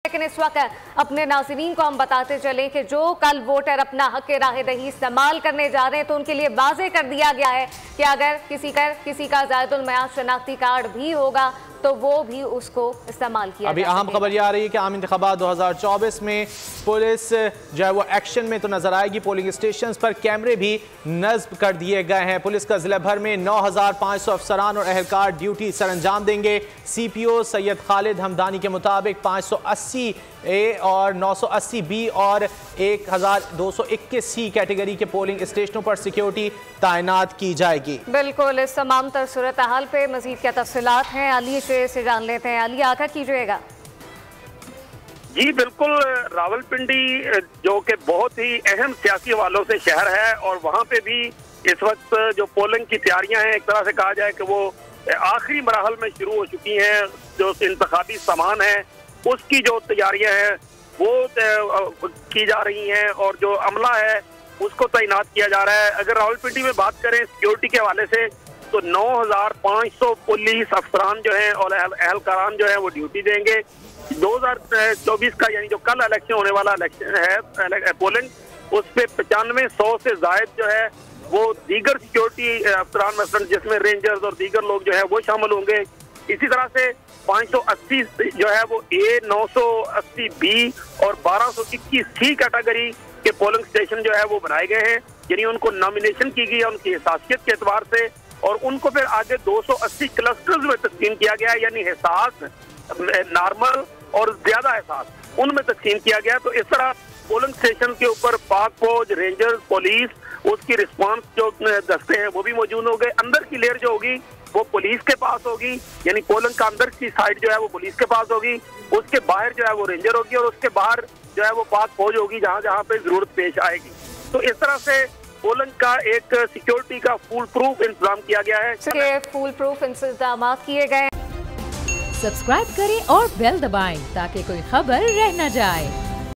लेकिन इस वक्त अपने नाज़रीन को हम बताते चले कि जो कल वोटर अपना हक राह दही इस्तेमाल करने जा रहे हैं तो उनके लिए वाज़ेह कर दिया गया है कि अगर किसी का ज़ायदुल मयाद शनाख्ती कार्ड भी होगा तो वो भी उसको इस्तेमाल किया। अभी अहम खबर यह आ रही है कि आम इंतखाबात 2024 में पुलिस जो है वो एक्शन में तो नजर आएगी। पोलिंग स्टेशन पर कैमरे भी नस्ब कर दिए गए हैं। पुलिस का जिला भर में 9,500 अफसरान और अहलकार ड्यूटी सर अंजाम देंगे। CPO सैयद खालिद हमदानी के मुताबिक 580 A और 980 B और 1221 C कैटेगरी के पोलिंग स्टेशनों पर सिक्योरिटी तैनात की जाएगी। बिल्कुल, इस तमाम तर सूरत हाल पे मजीद क्या तफसीलात हैं अली से जान लेते हैं। अली आगा कीजिएगा। जी बिल्कुल, रावलपिंडी जो कि बहुत ही अहम सियासी वालों से शहर है और वहाँ पे भी इस वक्त जो पोलिंग की तैयारियां हैं एक तरह से कहा जाए कि वो आखिरी मराहल में शुरू हो चुकी हैं। जो इंतखाबी सामान है उसकी जो तैयारियां हैं वो की जा रही हैं और जो अमला है उसको तैनात किया जा रहा है। अगर रावलपिंडी में बात करें सिक्योरिटी के हवाले से तो 9,500 पुलिस अफसरान जो हैं और अहलकारान जो है वो ड्यूटी देंगे। 2024 का यानी जो कल इलेक्शन होने वाला इलेक्शन है पोलिंग उस पे 9500 से जायद जो है वो दीगर सिक्योरिटी अफसरान मसलन जिसमें रेंजर्स और दीगर लोग जो है वो शामिल होंगे। इसी तरह से 580 जो है वो A, 980 B और 1221 C कैटेगरी के पोलिंग स्टेशन जो है वो बनाए गए हैं। यानी उनको नॉमिनेशन की गई है उनकी हिसासियत के एतबार से और उनको फिर आगे 280 क्लस्टर्स में तकसीम किया गया है। यानी हिसास, नॉर्मल और ज्यादा हिसास उनमें तकसीम किया गया। तो इस तरह पोलिंग स्टेशन के ऊपर पाक फौज, रेंजर्स, पुलिस, उसकी रिस्पांस जो दस्ते हैं वो भी मौजूद हो गए। अंदर की लेयर जो होगी वो पुलिस के पास होगी, यानी पोलिंग का अंदर की साइड जो है वो पुलिस के पास होगी। उसके बाहर जो है वो रेंजर होगी और उसके बाहर जो है वो पाक फौज होगी जहाँ जहाँ पे जरूरत पेश आएगी। तो इस तरह से पोलिंग का एक सिक्योरिटी का फुल प्रूफ इंतजाम किया गया है। फुल प्रूफ इंतजाम किए गए। सब्सक्राइब करें और बेल दबाएं ताकि कोई खबर रह न जाए।